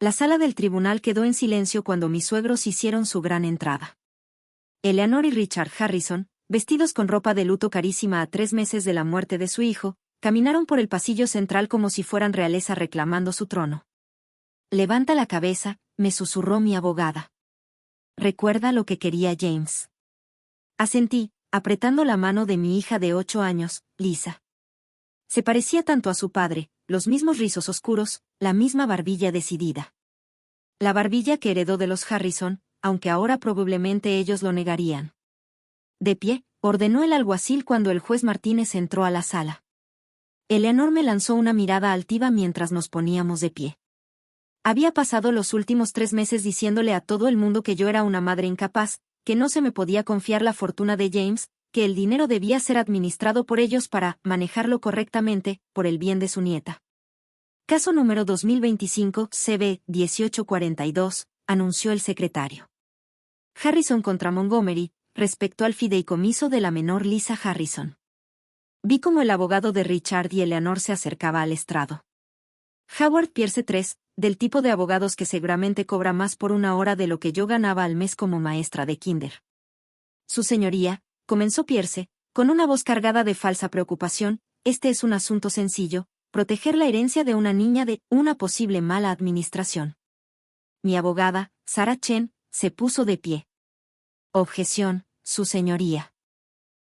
La sala del tribunal quedó en silencio cuando mis suegros hicieron su gran entrada. Eleanor y Richard Harrison, vestidos con ropa de luto carísima a 3 meses de la muerte de su hijo, caminaron por el pasillo central como si fueran realeza reclamando su trono. «Levanta la cabeza», me susurró mi abogada. «Recuerda lo que quería James». Asentí, apretando la mano de mi hija de 8 años, Lisa. Se parecía tanto a su padre, los mismos rizos oscuros, la misma barbilla decidida. La barbilla que heredó de los Harrison, aunque ahora probablemente ellos lo negarían. De pie, ordenó el alguacil cuando el juez Martínez entró a la sala. Eleanor me lanzó una mirada altiva mientras nos poníamos de pie. Había pasado los últimos 3 meses diciéndole a todo el mundo que yo era una madre incapaz, que no se me podía confiar la fortuna de James, que el dinero debía ser administrado por ellos para manejarlo correctamente, por el bien de su nieta. Caso número 2025, CB 1842, anunció el secretario. Harrison contra Montgomery, respecto al fideicomiso de la menor Lisa Harrison. Vi cómo el abogado de Richard y Eleanor se acercaba al estrado. Howard Pierce III, del tipo de abogados que seguramente cobra más por una hora de lo que yo ganaba al mes como maestra de kinder. Su señoría, comenzó Pierce, con una voz cargada de falsa preocupación, este es un asunto sencillo, proteger la herencia de una niña de una posible mala administración. Mi abogada, Sarah Chen, se puso de pie. Objeción, su señoría.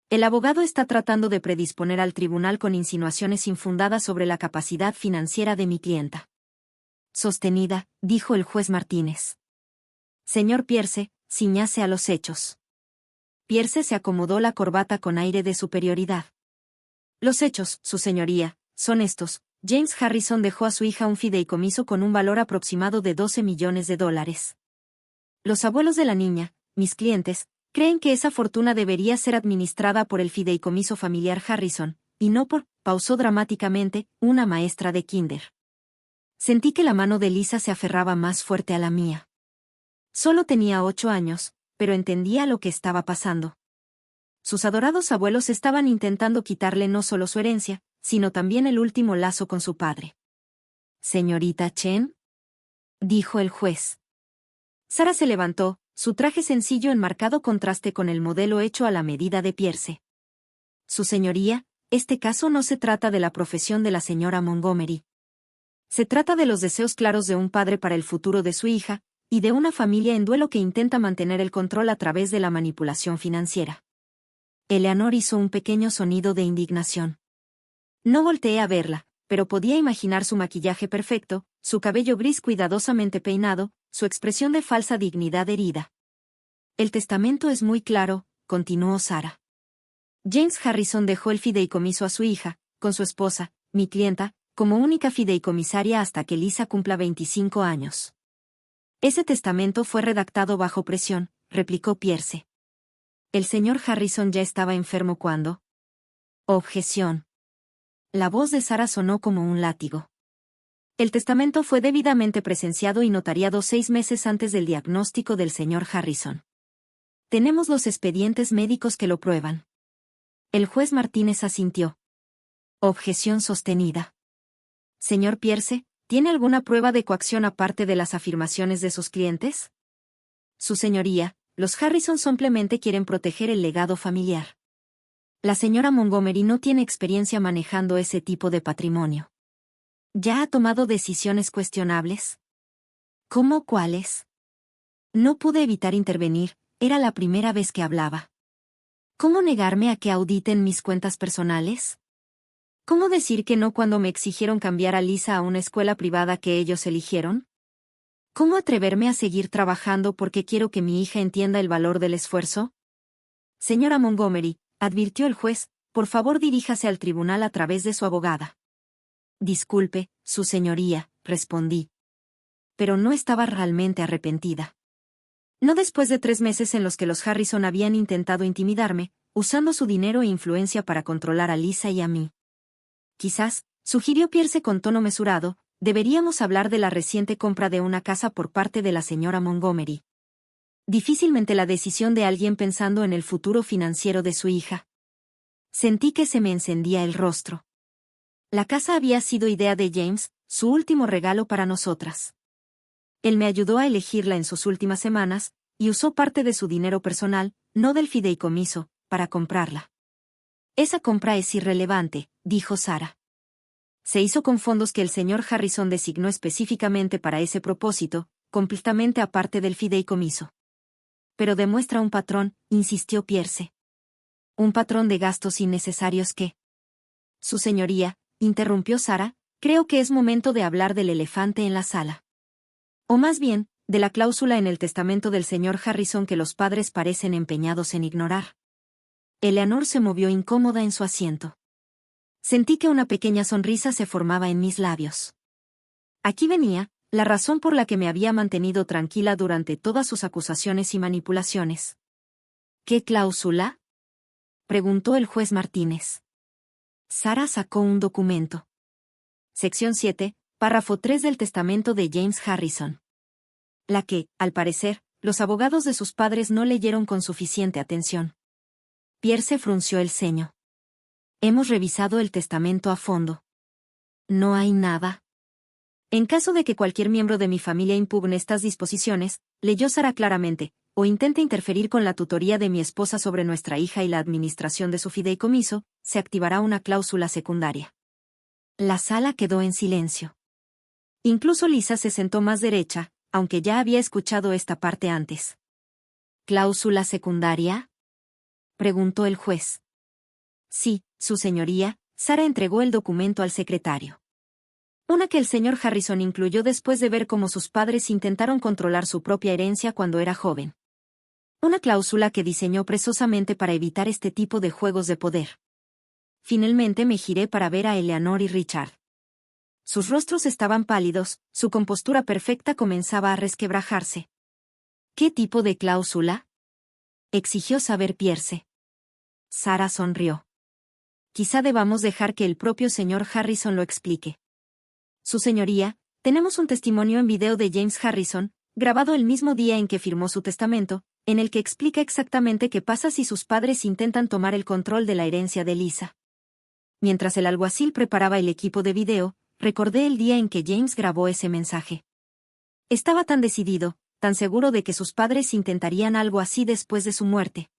El abogado está tratando de predisponer al tribunal con insinuaciones infundadas sobre la capacidad financiera de mi clienta. Sostenida, dijo el juez Martínez. Señor Pierce, ciñase a los hechos. Pierce se acomodó la corbata con aire de superioridad. Los hechos, su señoría, son estos. James Harrison dejó a su hija un fideicomiso con un valor aproximado de $12 millones. Los abuelos de la niña, mis clientes, creen que esa fortuna debería ser administrada por el fideicomiso familiar Harrison, y no por, pausó dramáticamente, una maestra de kinder. Sentí que la mano de Lisa se aferraba más fuerte a la mía. Solo tenía 8 años, pero entendía lo que estaba pasando. Sus adorados abuelos estaban intentando quitarle no solo su herencia, sino también el último lazo con su padre. «Señorita Chen», dijo el juez. Sara se levantó, su traje sencillo en marcado contraste con el modelo hecho a la medida de Pierce. Su señoría, este caso no se trata de la profesión de la señora Montgomery. Se trata de los deseos claros de un padre para el futuro de su hija, y de una familia en duelo que intenta mantener el control a través de la manipulación financiera. Eleanor hizo un pequeño sonido de indignación. No volteé a verla, pero podía imaginar su maquillaje perfecto, su cabello gris cuidadosamente peinado, su expresión de falsa dignidad herida. El testamento es muy claro, continuó Sara. James Harrison dejó el fideicomiso a su hija, con su esposa, mi clienta, como única fideicomisaria hasta que Lisa cumpla 25 años. Ese testamento fue redactado bajo presión, replicó Pierce. El señor Harrison ya estaba enfermo cuando. Objeción. La voz de Sara sonó como un látigo. El testamento fue debidamente presenciado y notariado 6 meses antes del diagnóstico del señor Harrison. Tenemos los expedientes médicos que lo prueban. El juez Martínez asintió. Objeción sostenida. Señor Pierce, ¿tiene alguna prueba de coacción aparte de las afirmaciones de sus clientes? Su señoría, los Harrison simplemente quieren proteger el legado familiar. La señora Montgomery no tiene experiencia manejando ese tipo de patrimonio. ¿Ya ha tomado decisiones cuestionables? ¿Cómo cuáles? No pude evitar intervenir, era la primera vez que hablaba. ¿Cómo negarme a que auditen mis cuentas personales? ¿Cómo decir que no cuando me exigieron cambiar a Lisa a una escuela privada que ellos eligieron? ¿Cómo atreverme a seguir trabajando porque quiero que mi hija entienda el valor del esfuerzo? Señora Montgomery, advirtió el juez, por favor diríjase al tribunal a través de su abogada. Disculpe, su señoría, respondí. Pero no estaba realmente arrepentida. No después de 3 meses en los que los Harrison habían intentado intimidarme, usando su dinero e influencia para controlar a Lisa y a mí. Quizás, sugirió Pierce con tono mesurado, deberíamos hablar de la reciente compra de una casa por parte de la señora Montgomery. Difícilmente la decisión de alguien pensando en el futuro financiero de su hija. Sentí que se me encendía el rostro. La casa había sido idea de James, su último regalo para nosotras. Él me ayudó a elegirla en sus últimas semanas, y usó parte de su dinero personal, no del fideicomiso, para comprarla. Esa compra es irrelevante, dijo Sara. Se hizo con fondos que el señor Harrison designó específicamente para ese propósito, completamente aparte del fideicomiso. Pero demuestra un patrón, insistió Pierce. Un patrón de gastos innecesarios que... Su señoría, interrumpió Sara, creo que es momento de hablar del elefante en la sala. O más bien, de la cláusula en el testamento del señor Harrison que los padres parecen empeñados en ignorar. Eleanor se movió incómoda en su asiento. Sentí que una pequeña sonrisa se formaba en mis labios. Aquí venía, la razón por la que me había mantenido tranquila durante todas sus acusaciones y manipulaciones. ¿Qué cláusula?, preguntó el juez Martínez. Sara sacó un documento. Sección 7, párrafo 3 del testamento de James Harrison. La que, al parecer, los abogados de sus padres no leyeron con suficiente atención. Pierce frunció el ceño. Hemos revisado el testamento a fondo. No hay nada. En caso de que cualquier miembro de mi familia impugne estas disposiciones, leyó Sara claramente, o intente interferir con la tutoría de mi esposa sobre nuestra hija y la administración de su fideicomiso, se activará una cláusula secundaria. La sala quedó en silencio. Incluso Lisa se sentó más derecha, aunque ya había escuchado esta parte antes. ¿Cláusula secundaria?, preguntó el juez. Sí, su señoría. Sara entregó el documento al secretario. Una que el señor Harrison incluyó después de ver cómo sus padres intentaron controlar su propia herencia cuando era joven. Una cláusula que diseñó precisamente para evitar este tipo de juegos de poder. Finalmente me giré para ver a Eleanor y Richard. Sus rostros estaban pálidos, su compostura perfecta comenzaba a resquebrajarse. ¿Qué tipo de cláusula?, exigió saber Pierce. Sara sonrió. Quizá debamos dejar que el propio señor Harrison lo explique. Su señoría, tenemos un testimonio en video de James Harrison, grabado el mismo día en que firmó su testamento, en el que explica exactamente qué pasa si sus padres intentan tomar el control de la herencia de Lisa. Mientras el alguacil preparaba el equipo de video, recordé el día en que James grabó ese mensaje. Estaba tan decidido, tan seguro de que sus padres intentarían algo así después de su muerte.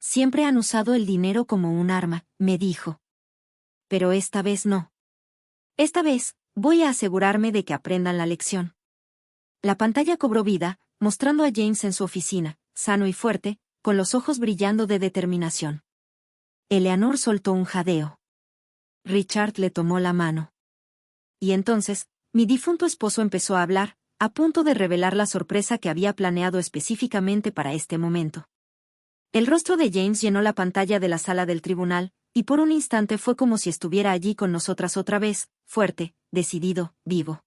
Siempre han usado el dinero como un arma, me dijo. Pero esta vez no. Esta vez, voy a asegurarme de que aprendan la lección. La pantalla cobró vida, mostrando a James en su oficina, sano y fuerte, con los ojos brillando de determinación. Eleanor soltó un jadeo. Richard le tomó la mano. Y entonces, mi difunto esposo empezó a hablar, a punto de revelar la sorpresa que había planeado específicamente para este momento. El rostro de James llenó la pantalla de la sala del tribunal, y por un instante fue como si estuviera allí con nosotras otra vez, fuerte, decidido, vivo.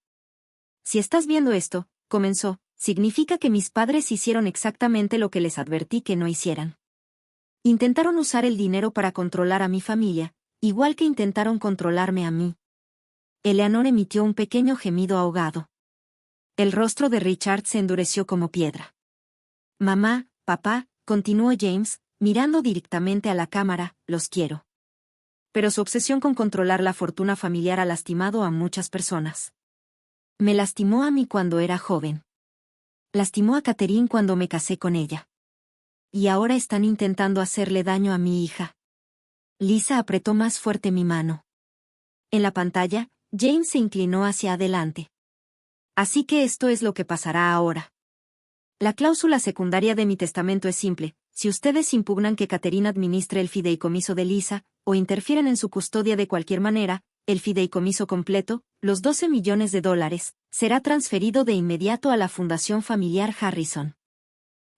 Si estás viendo esto, comenzó, significa que mis padres hicieron exactamente lo que les advertí que no hicieran. Intentaron usar el dinero para controlar a mi familia, igual que intentaron controlarme a mí. Eleanor emitió un pequeño gemido ahogado. El rostro de Richard se endureció como piedra. Mamá, papá, continuó James, mirando directamente a la cámara, los quiero. Pero su obsesión con controlar la fortuna familiar ha lastimado a muchas personas. Me lastimó a mí cuando era joven. Lastimó a Catherine cuando me casé con ella. Y ahora están intentando hacerle daño a mi hija. Lisa apretó más fuerte mi mano. En la pantalla, James se inclinó hacia adelante. Así que esto es lo que pasará ahora. La cláusula secundaria de mi testamento es simple: si ustedes impugnan que Catherine administre el fideicomiso de Lisa, o interfieren en su custodia de cualquier manera, el fideicomiso completo, los $12 millones, será transferido de inmediato a la Fundación Familiar Harrison.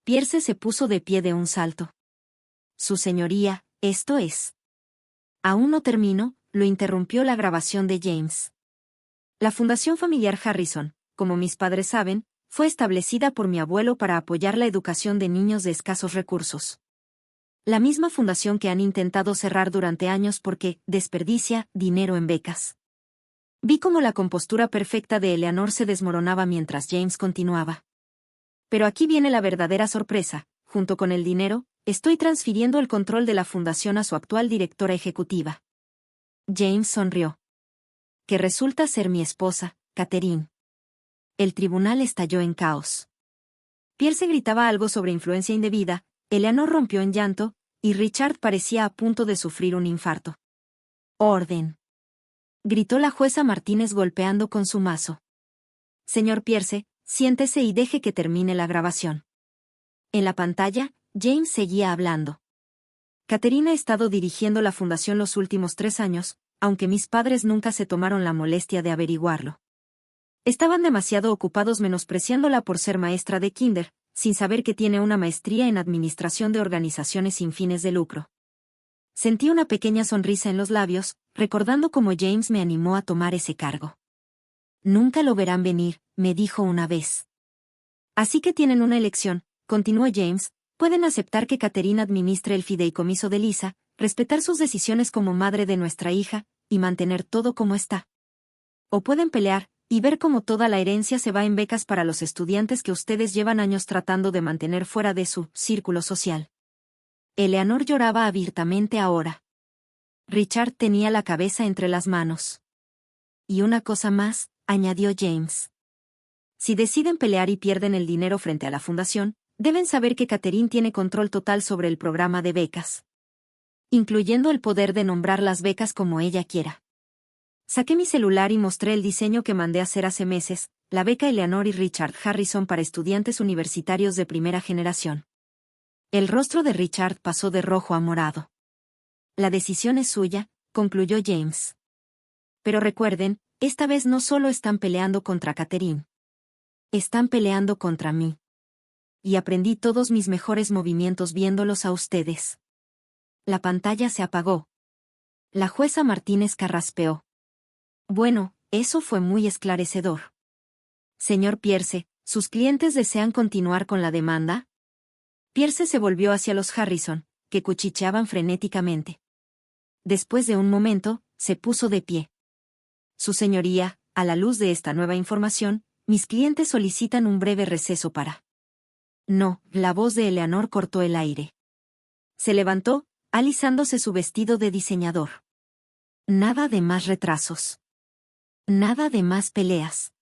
Pierce se puso de pie de un salto. Su señoría, esto es. Aún no termino, lo interrumpió la grabación de James. La Fundación Familiar Harrison, como mis padres saben, fue establecida por mi abuelo para apoyar la educación de niños de escasos recursos. La misma fundación que han intentado cerrar durante años porque desperdicia dinero en becas. Vi cómo la compostura perfecta de Eleanor se desmoronaba mientras James continuaba. Pero aquí viene la verdadera sorpresa: junto con el dinero, estoy transfiriendo el control de la fundación a su actual directora ejecutiva. James sonrió. Que resulta ser mi esposa, Catherine. el tribunal estalló en caos. Pierce gritaba algo sobre influencia indebida, Eleanor rompió en llanto, y Richard parecía a punto de sufrir un infarto. «¡Orden!», gritó la jueza Martínez golpeando con su mazo. «Señor Pierce, siéntese y deje que termine la grabación». En la pantalla, James seguía hablando. «Catherine ha estado dirigiendo la fundación los últimos 3 años, aunque mis padres nunca se tomaron la molestia de averiguarlo. Estaban demasiado ocupados menospreciándola por ser maestra de kinder, sin saber que tiene una maestría en administración de organizaciones sin fines de lucro». Sentí una pequeña sonrisa en los labios, recordando cómo James me animó a tomar ese cargo. «Nunca lo verán venir», me dijo una vez. «Así que tienen una elección», continuó James, «pueden aceptar que Catherine administre el fideicomiso de Lisa, respetar sus decisiones como madre de nuestra hija, y mantener todo como está. O pueden pelear, y ver cómo toda la herencia se va en becas para los estudiantes que ustedes llevan años tratando de mantener fuera de su círculo social». Eleanor lloraba abiertamente ahora. Richard tenía la cabeza entre las manos. «Y una cosa más», añadió James. «Si deciden pelear y pierden el dinero frente a la fundación, deben saber que Catherine tiene control total sobre el programa de becas, incluyendo el poder de nombrar las becas como ella quiera». Saqué mi celular y mostré el diseño que mandé hacer hace meses, la beca Eleanor y Richard Harrison para estudiantes universitarios de primera generación. El rostro de Richard pasó de rojo a morado. «La decisión es suya», concluyó James. «Pero recuerden, esta vez no solo están peleando contra Catherine. Están peleando contra mí. Y aprendí todos mis mejores movimientos viéndolos a ustedes». La pantalla se apagó. La jueza Martínez carraspeó. «Bueno, eso fue muy esclarecedor. Señor Pierce, ¿sus clientes desean continuar con la demanda?». Pierce se volvió hacia los Harrison, que cuchicheaban frenéticamente. Después de un momento, se puso de pie. «Su señoría, a la luz de esta nueva información, mis clientes solicitan un breve receso para». «No», la voz de Eleanor cortó el aire. Se levantó, alisándose su vestido de diseñador. «Nada de más retrasos. Nada de más peleas».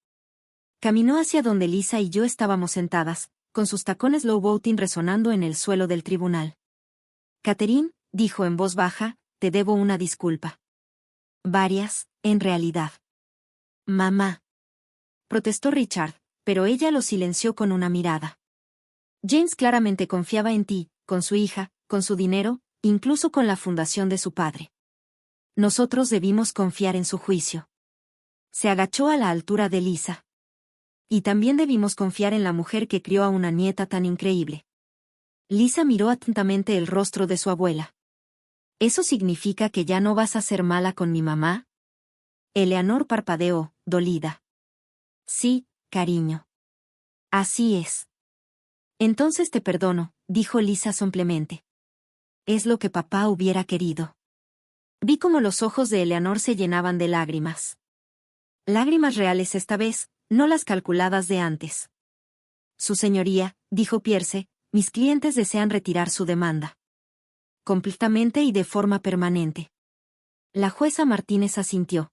Caminó hacia donde Lisa y yo estábamos sentadas, con sus tacones low voting resonando en el suelo del tribunal. «Catherine», dijo en voz baja, «te debo una disculpa». «Varias, en realidad». «Mamá», protestó Richard, pero ella lo silenció con una mirada. «James claramente confiaba en ti, con su hija, con su dinero, incluso con la fundación de su padre. Nosotros debimos confiar en su juicio». Se agachó a la altura de Lisa. «Y también debimos confiar en la mujer que crió a una nieta tan increíble». Lisa miró atentamente el rostro de su abuela. «¿Eso significa que ya no vas a ser mala con mi mamá?». Eleanor parpadeó, dolida. «Sí, cariño. Así es». «Entonces te perdono», dijo Lisa somplemente. «Es lo que papá hubiera querido». Vi cómo los ojos de Eleanor se llenaban de lágrimas. Lágrimas reales esta vez, no las calculadas de antes. «Su señoría», dijo Pierce, «mis clientes desean retirar su demanda. Completamente y de forma permanente». La jueza Martínez asintió.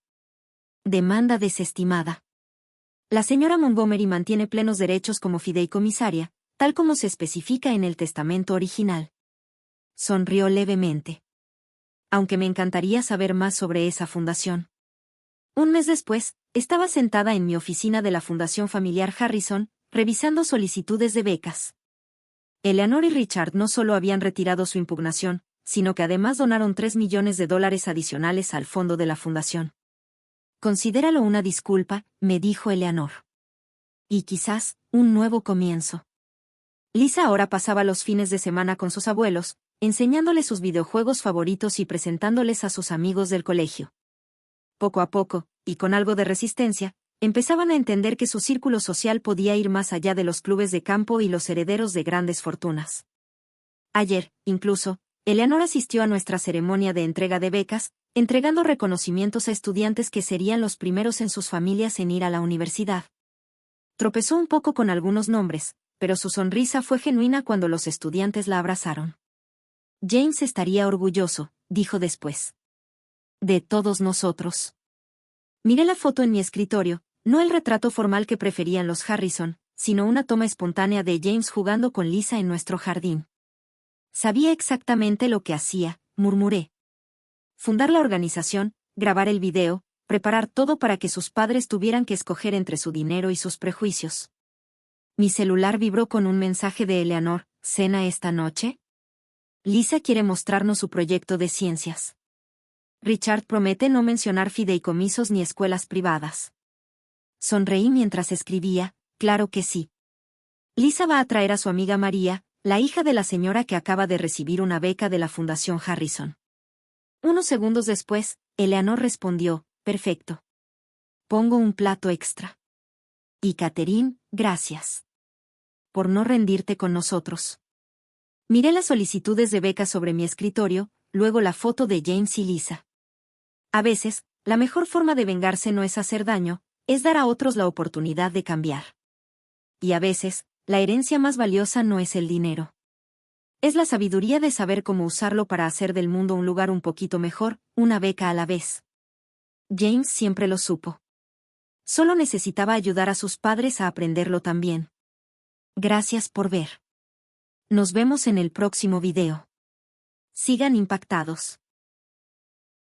«Demanda desestimada. La señora Montgomery mantiene plenos derechos como fideicomisaria, tal como se especifica en el testamento original». Sonrió levemente. «Aunque me encantaría saber más sobre esa fundación». Un mes después, estaba sentada en mi oficina de la Fundación Familiar Harrison, revisando solicitudes de becas. Eleanor y Richard no solo habían retirado su impugnación, sino que además donaron $3 millones adicionales al fondo de la fundación. «Considéralo una disculpa», me dijo Eleanor. «Y quizás, un nuevo comienzo». Lisa ahora pasaba los fines de semana con sus abuelos, enseñándoles sus videojuegos favoritos y presentándoles a sus amigos del colegio. Poco a poco, y con algo de resistencia, empezaban a entender que su círculo social podía ir más allá de los clubes de campo y los herederos de grandes fortunas. Ayer, incluso, Eleanor asistió a nuestra ceremonia de entrega de becas, entregando reconocimientos a estudiantes que serían los primeros en sus familias en ir a la universidad. Tropezó un poco con algunos nombres, pero su sonrisa fue genuina cuando los estudiantes la abrazaron. «James estaría orgulloso», dijo después. «De todos nosotros». Miré la foto en mi escritorio, No el retrato formal que preferían los Harrison, sino una toma espontánea de James jugando con Lisa en nuestro jardín. Sabía exactamente lo que hacía, murmuré. Fundar la organización, grabar el video, preparar todo para que sus padres tuvieran que escoger entre su dinero y sus prejuicios. Mi celular vibró con un mensaje de Eleanor: ¿cena esta noche? Lisa quiere mostrarnos su proyecto de ciencias. Richard promete no mencionar fideicomisos ni escuelas privadas. Sonreí mientras escribía: claro que sí. Lisa va a traer a su amiga María, la hija de la señora que acaba de recibir una beca de la Fundación Harrison. Unos segundos después, Eleanor respondió: perfecto. Pongo un plato extra. Y Catherine, gracias por no rendirte con nosotros. Miré las solicitudes de beca sobre mi escritorio, luego la foto de James y Lisa. A veces, la mejor forma de vengarse no es hacer daño, es dar a otros la oportunidad de cambiar. Y a veces, la herencia más valiosa no es el dinero. Es la sabiduría de saber cómo usarlo para hacer del mundo un lugar un poquito mejor, una beca a la vez. James siempre lo supo. Solo necesitaba ayudar a sus padres a aprenderlo también. Gracias por ver. Nos vemos en el próximo video. Sigan impactados.